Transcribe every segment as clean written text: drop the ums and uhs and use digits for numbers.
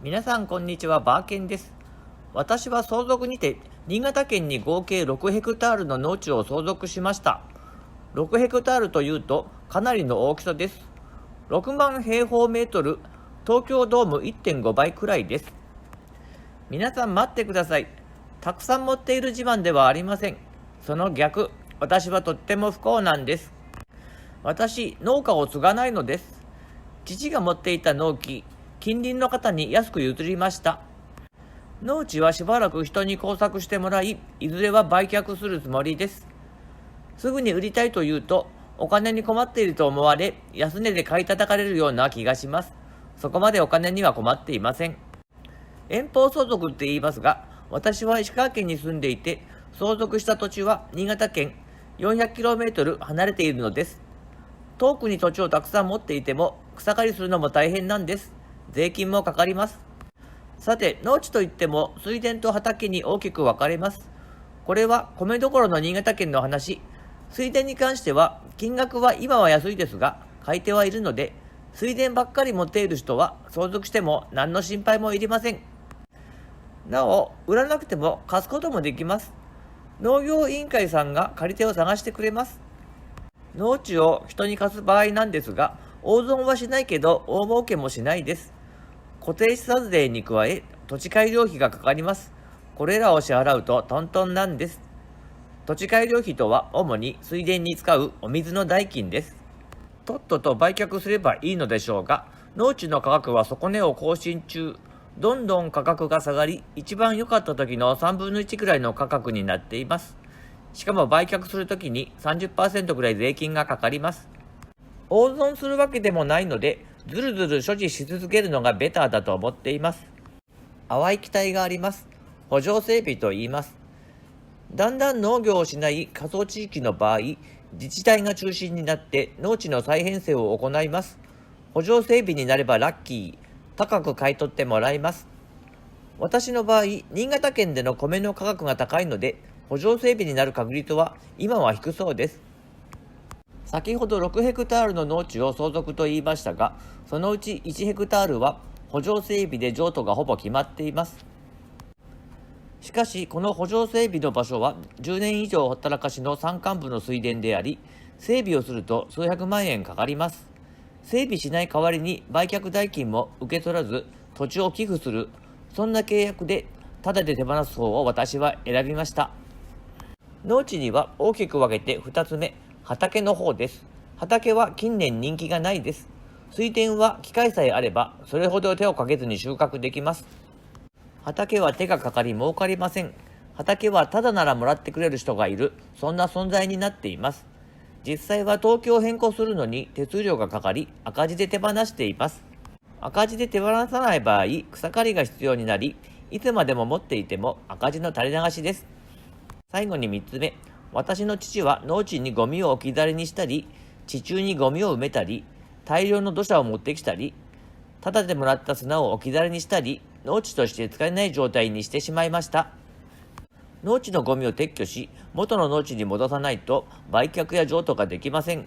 皆さんこんにちは、バーケンです。私は相続にて新潟県に合計6ヘクタールの農地を相続しました。6ヘクタールというとかなりの大きさです。6万平方メートル、東京ドーム 1.5 倍くらいです。皆さん待ってください。たくさん持っている自慢ではありません。その逆、私はとっても不幸なんです。私、農家を継がないのです。父が持っていた農機、近隣の方に安く譲りました。農地はしばらく人に耕作してもらい、いずれは売却するつもりです。すぐに売りたいと言うと、お金に困っていると思われ、安値で買い叩かれるような気がします。そこまでお金には困っていません。遠方相続って言いますが、私は石川県に住んでいて、相続した土地は新潟県 400km 離れているのです。遠くに土地をたくさん持っていても、草刈りするのも大変なんです。税金もかかります。さて、農地といっても水田と畑に大きく分かれます。これは米どころの新潟県の話。水田に関しては、金額は今は安いですが、買い手はいるので、水田ばっかり持っている人は相続しても何の心配もいりません。なお、売らなくても貸すこともできます。農業委員会さんが借り手を探してくれます。農地を人に貸す場合なんですが、大損はしないけど大儲けもしないです。固定資産税に加え、土地改良費がかかります。これらを支払うとトントンなんです。土地改良費とは主に水田に使うお水の代金です。とっとと売却すればいいのでしょうが、農地の価格は底値を更新中。どんどん価格が下がり、一番良かった時の3分の1くらいの価格になっています。しかも売却するときに 30% くらい税金がかかります。大損するわけでもないので、ずるずる所持し続けるのがベターだと思っています。淡い期待があります。補助整備と言います。だんだん農業をしない過疎地域の場合、自治体が中心になって農地の再編成を行います。補助整備になればラッキー、高く買い取ってもらいます。私の場合、新潟県での米の価格が高いので、補助整備になる確率は今は低そうです。先ほど6ヘクタールの農地を相続と言いましたが、そのうち1ヘクタールは補助整備で譲渡がほぼ決まっています。しかし、この補助整備の場所は10年以上ほったらかしの山間部の水田であり、整備をすると数百万円かかります。整備しない代わりに売却代金も受け取らず、土地を寄付する、そんな契約でタダで手放す方を私は選びました。農地には大きく分けて2つ目、畑の方です。畑は近年人気がないです。水田は機械さえあれば、それほど手をかけずに収穫できます。畑は手がかかり儲かりません。畑はただならもらってくれる人がいる、そんな存在になっています。実際は登記を変更するのに手数料がかかり、赤字で手放しています。赤字で手放さない場合、草刈りが必要になり、いつまでも持っていても赤字の垂れ流しです。最後に3つ目、私の父は農地にゴミを置き去りにしたり、地中にゴミを埋めたり、大量の土砂を持ってきたり、ただでもらった砂を置き去りにしたり、農地として使えない状態にしてしまいました。農地のゴミを撤去し、元の農地に戻さないと売却や譲渡ができません。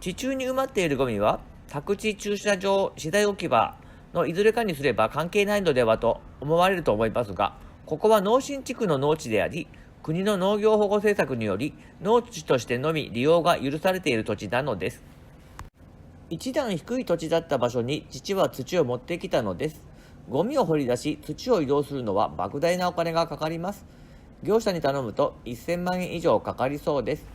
地中に埋まっているゴミは、宅地駐車場、資材置き場のいずれかにすれば関係ないのではと思われると思いますが、ここは農新地区の農地であり、国の農業保護政策により農地としてのみ利用が許されている土地なのです。一段低い土地だった場所に父は土を持ってきたのです。ゴミを掘り出し土を移動するのは莫大なお金がかかります。業者に頼むと1000万円以上かかりそうです。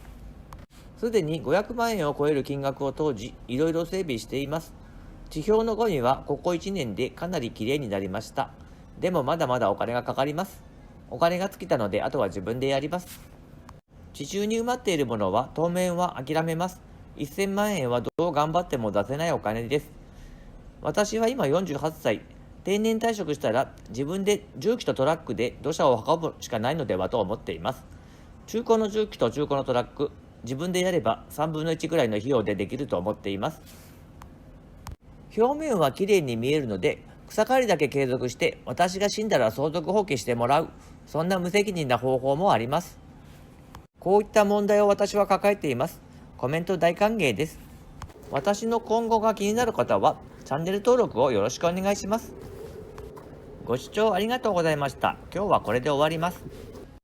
すでに500万円を超える金額を当時いろいろ整備しています。地表のゴミはここ1年でかなりきれいになりました。でもまだまだお金がかかります。お金が尽きたのであとは自分でやります。地中に埋まっているものは当面は諦めます。1000万円はどう頑張っても出せないお金です。私は今48歳。定年退職したら自分で重機とトラックで土砂を運ぶしかないのではと思っています。中古の重機と中古のトラック、自分でやれば3分の1くらいの費用でできると思っています。表面はきれいに見えるので、草刈りだけ継続して私が死んだら相続放棄してもらう、そんな無責任な方法もあります。こういった問題を私は抱えています。コメント大歓迎です。私の今後が気になる方はチャンネル登録をよろしくお願いします。ご視聴ありがとうございました。今日はこれで終わります。